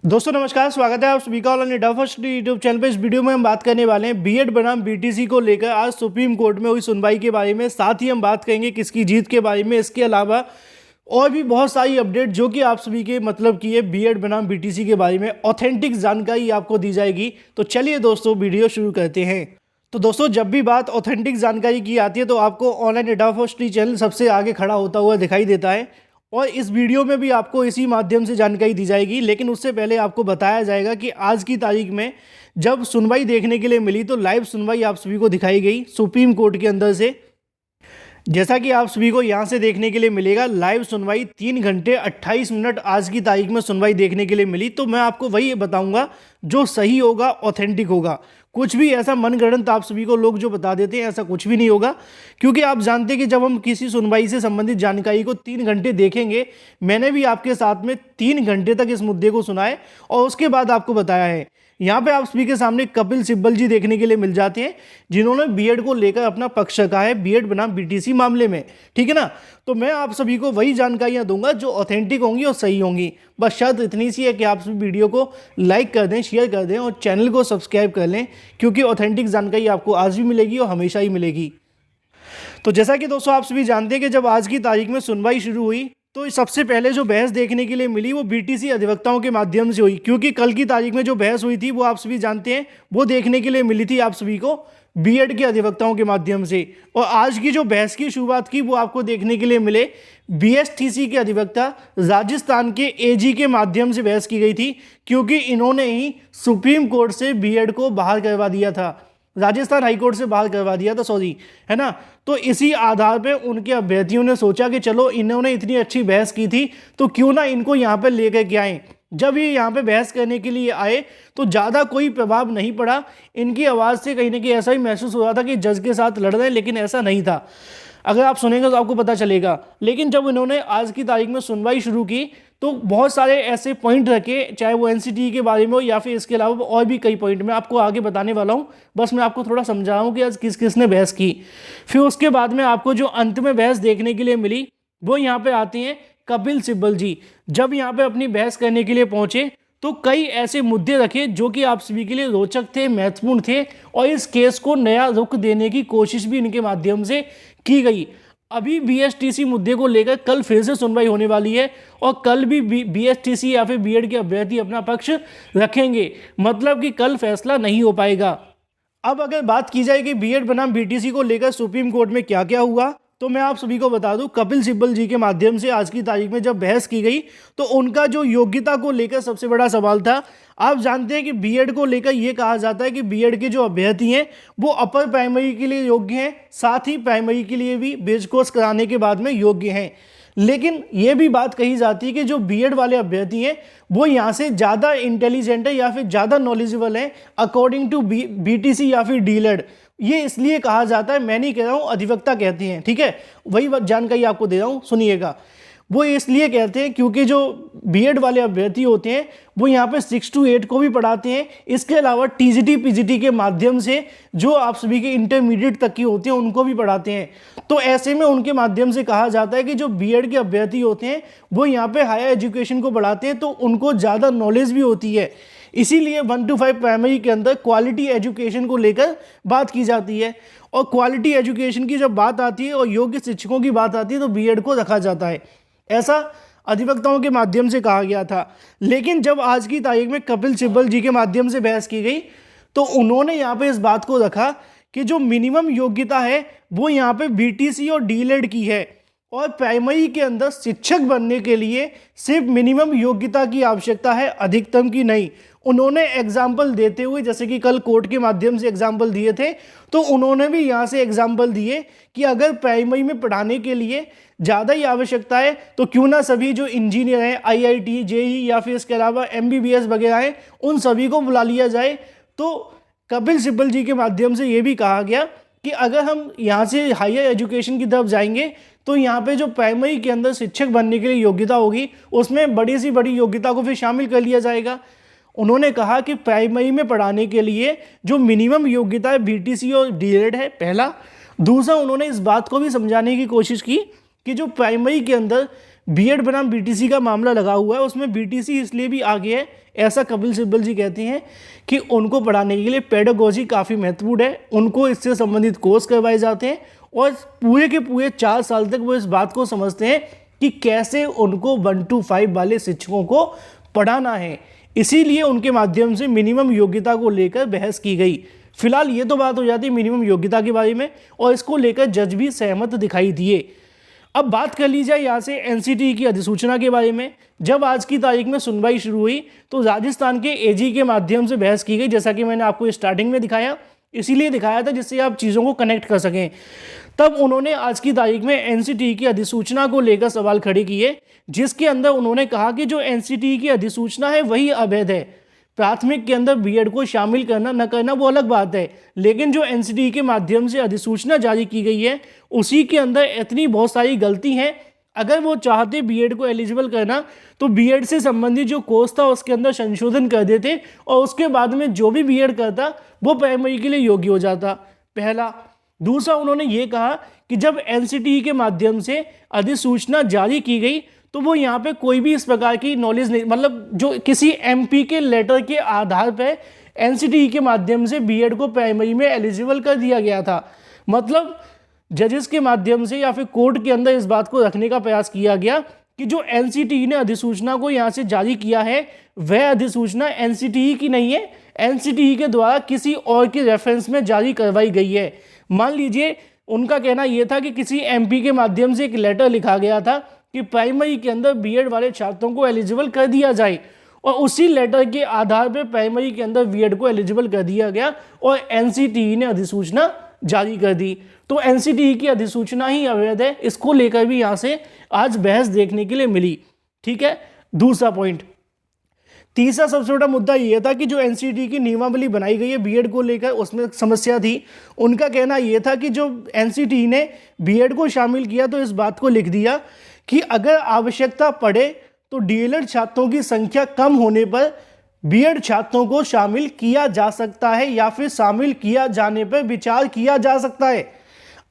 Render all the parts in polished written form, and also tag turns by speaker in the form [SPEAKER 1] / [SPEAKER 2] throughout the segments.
[SPEAKER 1] दोस्तों नमस्कार, स्वागत है आप सभी का online data first YouTube channel पे। इस वीडियो में हम बात करने वाले हैं बीएड बनाम बीटीसी को लेकर आज सुप्रीम कोर्ट में हुई सुनवाई के बारे में। साथ ही हम बात करेंगे किसकी जीत के बारे में। इसके अलावा और भी बहुत सारी अपडेट जो कि आप सभी के मतलब की है बीएड बनाम बीटीसी के बारे में ऑथेंटिक जानकारी आपको दी जाएगी। तो चलिए दोस्तों वीडियो शुरू करते हैं। तो दोस्तों जब भी बात ऑथेंटिक जानकारी की आती है तो आपको ऑनलाइन डेटा फर्स्ट चैनल सबसे आगे खड़ा होता हुआ दिखाई देता है और इस वीडियो में भी आपको इसी माध्यम से जानकारी दी जाएगी। लेकिन उससे पहले आपको बताया जाएगा कि आज की तारीख में जब सुनवाई देखने के लिए मिली तो लाइव सुनवाई आप सभी को दिखाई गई सुप्रीम कोर्ट के अंदर से। जैसा कि आप सभी को यहाँ से देखने के लिए मिलेगा लाइव सुनवाई 3 घंटे 28 मिनट आज की तारीख में सुनवाई देखने के लिए मिली। तो मैं आपको वही बताऊंगा जो सही होगा, ऑथेंटिक होगा। कुछ भी ऐसा मनगढ़ंत आप सभी को लोग जो बता देते हैं ऐसा कुछ भी नहीं होगा, क्योंकि आप जानते हैं कि जब हम किसी सुनवाई से संबंधित जानकारी को 3 घंटे देखेंगे, मैंने भी आपके साथ में 3 घंटे तक इस मुद्दे को सुना है और उसके बाद आपको बताया है। यहाँ पे आप सभी के सामने कपिल सिब्बल जी देखने के लिए मिल जाते हैं जिन्होंने बीएड को लेकर अपना पक्ष रखा है बीएड बनाम बीटीसी मामले में, ठीक है ना। तो मैं आप सभी को वही जानकारियाँ दूंगा जो ऑथेंटिक होंगी और सही होंगी। बस शर्त इतनी सी है कि आप सभी वीडियो को लाइक कर दें, शेयर कर दें और चैनल को सब्सक्राइब कर लें, क्योंकि ऑथेंटिक जानकारी आपको आज भी मिलेगी और हमेशा ही मिलेगी। तो जैसा कि दोस्तों आप सभी जानते हैं कि जब आज की तारीख में सुनवाई शुरू हुई तो सबसे पहले जो बहस देखने के लिए मिली वो बीटीसी अधिवक्ताओं के माध्यम से हुई, क्योंकि कल की तारीख में जो बहस हुई थी वो आप सभी जानते हैं वो देखने के लिए मिली थी आप सभी को बीएड के अधिवक्ताओं के माध्यम से। और आज की जो बहस की शुरुआत की वो आपको देखने के लिए मिले बीएसटीसी के अधिवक्ता राजस्थान के एजी के माध्यम से बहस की गई थी, क्योंकि इन्होंने ही सुप्रीम कोर्ट से बीएड को बाहर करवा दिया था, राजस्थान हाईकोर्ट से बाहर करवा दिया था, सॉरी, है ना। तो इसी आधार पे उनके अभ्यर्थियों ने सोचा कि चलो इन्होंने इतनी अच्छी बहस की थी तो क्यों ना इनको यहाँ पे लेकर के आए। जब ये यहाँ पे बहस करने के लिए आए तो ज़्यादा कोई प्रभाव नहीं पड़ा। इनकी आवाज़ से कहीं ना कहीं ऐसा ही महसूस हो रहा था कि जज के साथ लड़ रहे हैं, लेकिन ऐसा नहीं था। अगर आप सुनेंगे तो आपको पता चलेगा। लेकिन जब इन्होंने आज की तारीख में सुनवाई शुरू की तो बहुत सारे ऐसे पॉइंट रखे, चाहे वो एनसीटी के बारे में हो या फिर इसके अलावा और भी कई पॉइंट मैं आपको आगे बताने वाला हूँ। बस मैं आपको थोड़ा समझा रहा हूँ कि आज किस किसने बहस की। फिर उसके बाद में आपको जो अंत में बहस देखने के लिए मिली वो यहाँ पे आती हैं कपिल सिब्बल जी। जब यहाँ पे अपनी बहस करने के लिए पहुंचे तो कई ऐसे मुद्दे रखे जो कि आप सभी के लिए रोचक थे, महत्वपूर्ण थे और इस केस को नया रुख देने की कोशिश भी इनके माध्यम से की गई। अभी बीएसटीसी मुद्दे को लेकर कल फिर से सुनवाई होने वाली है और कल भी बीएसटीसी या फिर बीएड के अभ्यर्थी अपना पक्ष रखेंगे, मतलब कि कल फैसला नहीं हो पाएगा। अब अगर बात की जाए कि बीएड बनाम बीटीसी को लेकर सुप्रीम कोर्ट में क्या क्या हुआ तो मैं आप सभी को बता दूं कपिल सिब्बल जी के माध्यम से आज की तारीख में जब बहस की गई तो उनका जो योग्यता को लेकर सबसे बड़ा सवाल था। आप जानते हैं कि बीएड को लेकर यह कहा जाता है कि बीएड के जो अभ्यर्थी हैं वो अपर प्राइमरी के लिए योग्य हैं, साथ ही प्राइमरी के लिए भी बेस कोर्स कराने के बाद में योग्य हैं। लेकिन ये भी बात कही जाती है कि जो बीएड वाले अभ्यर्थी हैं वो यहाँ से ज़्यादा इंटेलिजेंट है या फिर ज़्यादा नॉलेजेबल है अकॉर्डिंग टू बीटीसी या फिर डीलेड। ये इसलिए कहा जाता है, मैं नहीं कह रहा हूँ, अधिवक्ता कहते हैं, ठीक है। वही जानकारी आपको दे रहा हूँ, सुनिएगा। वो इसलिए कहते हैं क्योंकि जो बीएड वाले अभ्यर्थी होते हैं वो यहाँ पे 6 to 8 को भी पढ़ाते हैं। इसके अलावा टीजीटी पीजीटी के माध्यम से जो आप सभी के इंटरमीडिएट तक की होते हैं उनको भी पढ़ाते हैं। तो ऐसे में उनके माध्यम से कहा जाता है कि जो बीएड के अभ्यर्थी होते हैं वो यहाँ पे हायर एजुकेशन को बढ़ाते हैं तो उनको ज़्यादा नॉलेज भी होती है। इसीलिए 1 to 5 प्राइमरी के अंदर क्वालिटी एजुकेशन को लेकर बात की जाती है और क्वालिटी एजुकेशन की जब बात आती है और योग्य शिक्षकों की बात आती है तो बीएड को रखा जाता है, ऐसा अधिवक्ताओं के माध्यम से कहा गया था। लेकिन जब आज की तारीख में कपिल सिब्बल जी के माध्यम से बहस की गई तो उन्होंने यहाँ पे इस बात को रखा कि जो मिनिमम योग्यता है वो यहाँ पे बीटीसी और डीलेड की है और प्राइमरी के अंदर शिक्षक बनने के लिए सिर्फ मिनिमम योग्यता की आवश्यकता है, अधिकतम की नहीं। उन्होंने एग्जाम्पल देते हुए, जैसे कि कल कोर्ट के माध्यम से एग्जाम्पल दिए थे, तो उन्होंने भी यहाँ से एग्जाम्पल दिए कि अगर प्राइमरी में पढ़ाने के लिए ज़्यादा ही आवश्यकता है तो क्यों ना सभी जो इंजीनियर हैं, आईआईटी, जेई या फिर इसके अलावा एमबीबीएस वगैरह हैं उन सभी को बुला लिया जाए। तो कपिल सिब्बल जी के माध्यम से ये भी कहा गया कि अगर हम यहाँ से हायर एजुकेशन की तरफ जाएंगे तो यहाँ पे जो प्राइमरी के अंदर शिक्षक बनने के लिए योग्यता होगी उसमें बड़ी सी बड़ी योग्यता को फिर शामिल कर लिया जाएगा। उन्होंने कहा कि प्राइमरी में पढ़ाने के लिए जो मिनिमम योग्यता है बीटीसी और डीएड है, पहला। दूसरा, उन्होंने इस बात को भी समझाने की कोशिश की कि जो प्राइमरी के अंदर बीएड बनाम बीटीसी का मामला लगा हुआ है, उसमें बीटीसी इसलिए भी आगे है, ऐसा कपिल सिब्बल जी कहते हैं कि उनको पढ़ाने के लिए पेडागोजी काफ़ी महत्वपूर्ण है, उनको इससे संबंधित कोर्स करवाए जाते हैं और पूरे के पूरे 4 साल तक वो इस बात को समझते हैं कि कैसे उनको 1 to 5 वाले शिक्षकों को पढ़ाना है। इसीलिए उनके माध्यम से मिनिमम योग्यता को लेकर बहस की गई। फिलहाल ये तो बात हो जाती है मिनिमम योग्यता के बारे में, और इसको लेकर जज भी सहमत दिखाई दिए। अब बात कर ली जाए यहाँ से एनसीटी की अधिसूचना के बारे में। जब आज की तारीख में सुनवाई शुरू हुई तो राजस्थान के एजी के माध्यम से बहस की गई, जैसा कि मैंने आपको स्टार्टिंग में दिखाया, इसीलिए दिखाया था जिससे आप चीज़ों को कनेक्ट कर सकें। तब उन्होंने आज की तारीख में एनसीटी की अधिसूचना को लेकर सवाल खड़े किए, जिसके अंदर उन्होंने कहा कि जो एनसीटी की अधिसूचना है वही अवैध है। प्राथमिक के अंदर बीएड को शामिल करना न करना वो अलग बात है, लेकिन जो एनसीटी के माध्यम से अधिसूचना जारी की गई है उसी के अंदर इतनी बहुत सारी गलती हैं। अगर वो चाहते बीएड को एलिजिबल करना तो बीएड से संबंधित जो कोर्स था उसके अंदर संशोधन कर देते और उसके बाद में जो भी बीएड करता वो प्राइमरी के लिए योग्य हो जाता, पहला। दूसरा, उन्होंने ये कहा कि जब एनसीटी के माध्यम से अधिसूचना जारी की गई तो वो यहाँ पे कोई भी इस प्रकार की नॉलेज नहीं, मतलब जो किसी एमपी के लेटर के आधार पे एनसीटी के माध्यम से बीएड को प्राइमरी में एलिजिबल कर दिया गया था। मतलब जजेस के माध्यम से या फिर कोर्ट के अंदर इस बात को रखने का प्रयास किया गया कि जो एनसीटी ने अधिसूचना को यहाँ से जारी किया है वह अधिसूचना एनसीटी की नहीं है, एनसीटी के द्वारा किसी और के रेफरेंस में जारी करवाई गई है। मान लीजिए उनका कहना यह था कि किसी एमपी के माध्यम से एक लेटर लिखा गया था कि प्राइमरी के अंदर बीएड वाले छात्रों को एलिजिबल कर दिया जाए, और उसी लेटर के आधार पर प्राइमरी के अंदर बीएड को एलिजिबल कर दिया गया और एनसीटी ने अधिसूचना जारी कर दी। तो एनसीटी की अधिसूचना ही अवैध है, इसको लेकर भी यहाँ से आज बहस देखने के लिए मिली। ठीक है, दूसरा पॉइंट। तीसरा सबसे बड़ा मुद्दा यह था कि जो एनसीटी की नियमावली बनाई गई है बीएड को लेकर उसमें समस्या थी। उनका कहना यह था कि जो एनसीटी ने बीएड को शामिल किया तो इस बात को लिख दिया कि अगर आवश्यकता पड़े तो डीएलएड छात्रों की संख्या कम होने पर बीएड छात्रों को शामिल किया जा सकता है या फिर शामिल किया जाने पर विचार किया जा सकता है।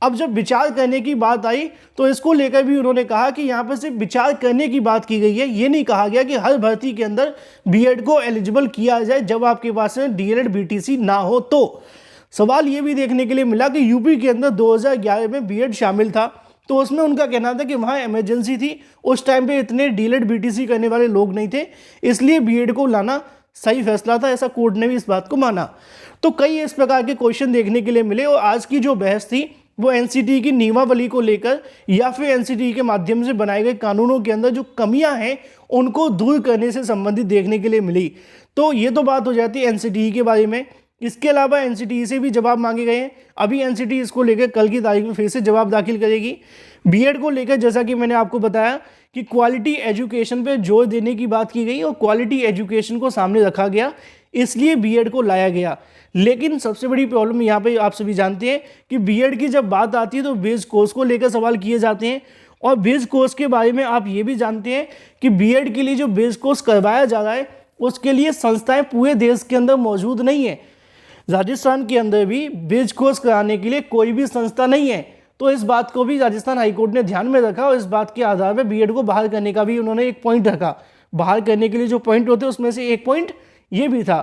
[SPEAKER 1] अब जब विचार करने की बात आई तो इसको लेकर भी उन्होंने कहा कि यहाँ पर सिर्फ विचार करने की बात की गई है, ये नहीं कहा गया कि हर भर्ती के अंदर बीएड को एलिजिबल किया जाए जब आपके पास में डीएलएड बीटीसी ना हो। तो सवाल ये भी देखने के लिए मिला कि यूपी के अंदर 2011 में बीएड शामिल था, तो उसमें उनका कहना था कि वहाँ इमरजेंसी थी, उस टाइम पे इतने डीएलएड बीटीसी करने वाले लोग नहीं थे, इसलिए बीएड को लाना सही फैसला था, ऐसा कोर्ट ने भी इस बात को माना। तो कई इस प्रकार के क्वेश्चन देखने के लिए मिले और आज की जो बहस थी वो एनसीटी की नियमावली को लेकर या फिर एनसीटी के माध्यम से बनाए गए कानूनों के अंदर जो कमियां हैं उनको दूर करने से संबंधित देखने के लिए मिली। तो ये तो बात हो जाती है एनसीटी के बारे में। इसके अलावा एनसीटी से भी जवाब मांगे गए हैं। अभी एनसीटी इसको लेकर कल की तारीख में फिर से जवाब दाखिल करेगी। बीएड को लेकर जैसा कि मैंने आपको बताया कि क्वालिटी एजुकेशन पे जोर देने की बात की गई और क्वालिटी एजुकेशन को सामने रखा गया, इसलिए बीएड को लाया गया। लेकिन सबसे बड़ी प्रॉब्लम यहाँ पे आप सभी जानते हैं कि बीएड की जब बात आती है तो बेस कोर्स को लेकर सवाल किए जाते हैं, और बेस कोर्स के बारे में आप ये भी जानते हैं कि बीएड के लिए जो बेस कोर्स करवाया जा रहा है उसके लिए संस्थाएं पूरे देश के अंदर मौजूद नहीं है। राजस्थान के अंदर भी बेस कोर्स कराने के लिए कोई भी संस्था नहीं है। तो इस बात को भी राजस्थान हाईकोर्ट ने ध्यान में रखा और इस बात के आधार पर बीएड को बाहर करने का भी उन्होंने एक पॉइंट रखा। बाहर करने के लिए जो पॉइंट होते हैं उसमें से एक पॉइंट ये भी था।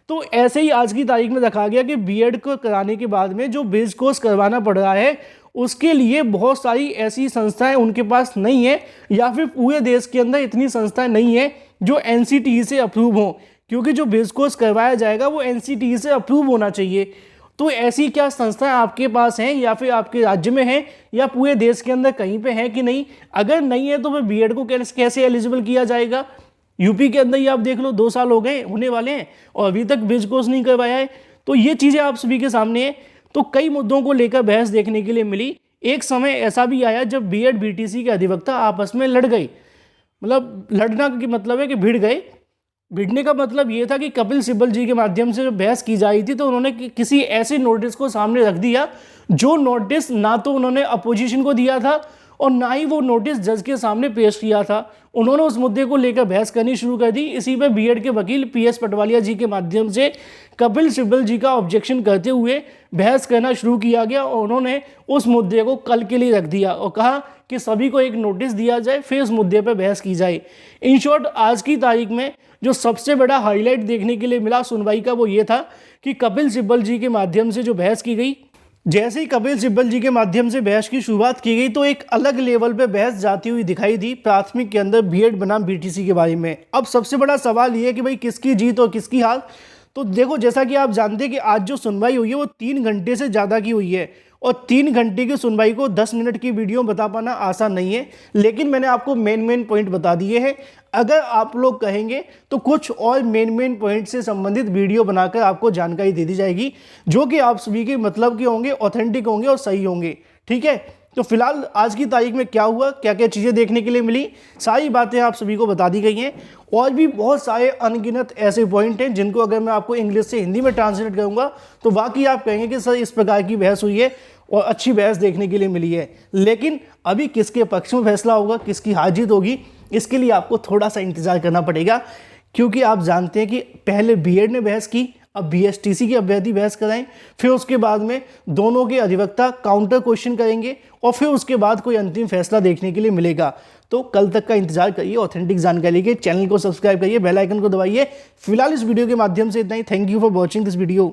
[SPEAKER 1] तो ऐसे ही आज की तारीख में रखा गया कि बीएड को कराने के बाद में जो बेस कोर्स करवाना पड़ रहा है उसके लिए बहुत सारी ऐसी संस्थाएं उनके पास नहीं है, या फिर पूरे देश के अंदर इतनी संस्थाएं नहीं है जो एनसीटी से अप्रूव हों, क्योंकि जो बेस कोर्स करवाया जाएगा वो एनसीटी से अप्रूव होना चाहिए। तो ऐसी क्या संस्थाएं आपके पास हैं या फिर आपके राज्य में हैं या पूरे देश के अंदर कहीं पे है कि नहीं? अगर नहीं है तो फिर बीएड को कैसे एलिजिबल किया जाएगा? यूपी के अंदर ही आप देख लो 2 साल हो गए होने वाले हैं और अभी तक बेस कोर्स नहीं करवाया है। तो ये चीज़ें आप सभी के सामने है। तो कई मुद्दों को लेकर बहस देखने के लिए मिली। एक समय ऐसा भी आया जब बीएड बीटीसी के अधिवक्ता आपस में लड़ गए। मतलब लड़ना की मतलब है कि भिड़ गए। भिड़ने का मतलब ये था कि कपिल सिब्बल जी के माध्यम से जब बहस की जा रही थी तो उन्होंने किसी ऐसे नोटिस को सामने रख दिया जो नोटिस ना तो उन्होंने अपोजिशन को दिया था और ना ही वो नोटिस जज के सामने पेश किया था। उन्होंने उस मुद्दे को लेकर बहस करनी शुरू कर दी। इसी पर बीएड के वकील पीएस पटवालिया जी के माध्यम से कपिल सिब्बल जी का ऑब्जेक्शन करते हुए बहस करना शुरू किया गया और उन्होंने उस मुद्दे को कल के लिए रख दिया और कहा कि सभी को एक नोटिस दिया जाए, फिर उस मुद्दे पर बहस की जाए। इन शॉर्ट, आज की तारीख में जो सबसे बड़ा हाईलाइट देखने के लिए मिला सुनवाई का वो ये था कि कपिल सिब्बल जी के माध्यम से जो बहस की गई, जैसे ही कपिल सिब्बल जी के माध्यम से बहस की शुरुआत की गई तो एक अलग लेवल पे बहस जाती हुई दिखाई दी प्राथमिक के अंदर बीएड बनाम बीटीसी के बारे में। अब सबसे बड़ा सवाल ये है कि भाई किसकी जीत और किसकी हार। तो देखो, जैसा कि आप जानते हैं कि आज जो सुनवाई हुई है वो 3 घंटे से ज़्यादा की हुई है और 3 घंटे की सुनवाई को 10 मिनट की वीडियो में बता पाना आसान नहीं है, लेकिन मैंने आपको मेन पॉइंट बता दिए हैं। अगर आप लोग कहेंगे तो कुछ और मेन पॉइंट से संबंधित वीडियो बनाकर आपको जानकारी दे दी जाएगी, जो कि आप सभी के मतलब के होंगे, ऑथेंटिक होंगे और सही होंगे। ठीक है, तो फिलहाल आज की तारीख में क्या हुआ, क्या क्या चीज़ें देखने के लिए मिली, सारी बातें आप सभी को बता दी गई हैं। और भी बहुत सारे अनगिनत ऐसे पॉइंट हैं जिनको अगर मैं आपको इंग्लिश से हिंदी में ट्रांसलेट करूंगा तो वाकई आप कहेंगे कि सर इस प्रकार की बहस हुई है और अच्छी बहस देखने के लिए मिली है। लेकिन अभी किसके पक्ष में फैसला होगा, किसकी हार जीत होगी, इसके लिए आपको थोड़ा सा इंतजार करना पड़ेगा, क्योंकि आप जानते हैं कि पहले बीएड ने बहस की, अब बीएसटीसी की अभ्यर्थी बहस कराएं, फिर उसके बाद में दोनों के अधिवक्ता काउंटर क्वेश्चन करेंगे और फिर उसके बाद कोई अंतिम फैसला देखने के लिए मिलेगा। तो कल तक का इंतजार करिए। ऑथेंटिक जानकारी के चैनल को सब्सक्राइब करिए, बेल आइकन को दबाइए। फिलहाल इस वीडियो के माध्यम से इतना ही। Thank you for watching this video.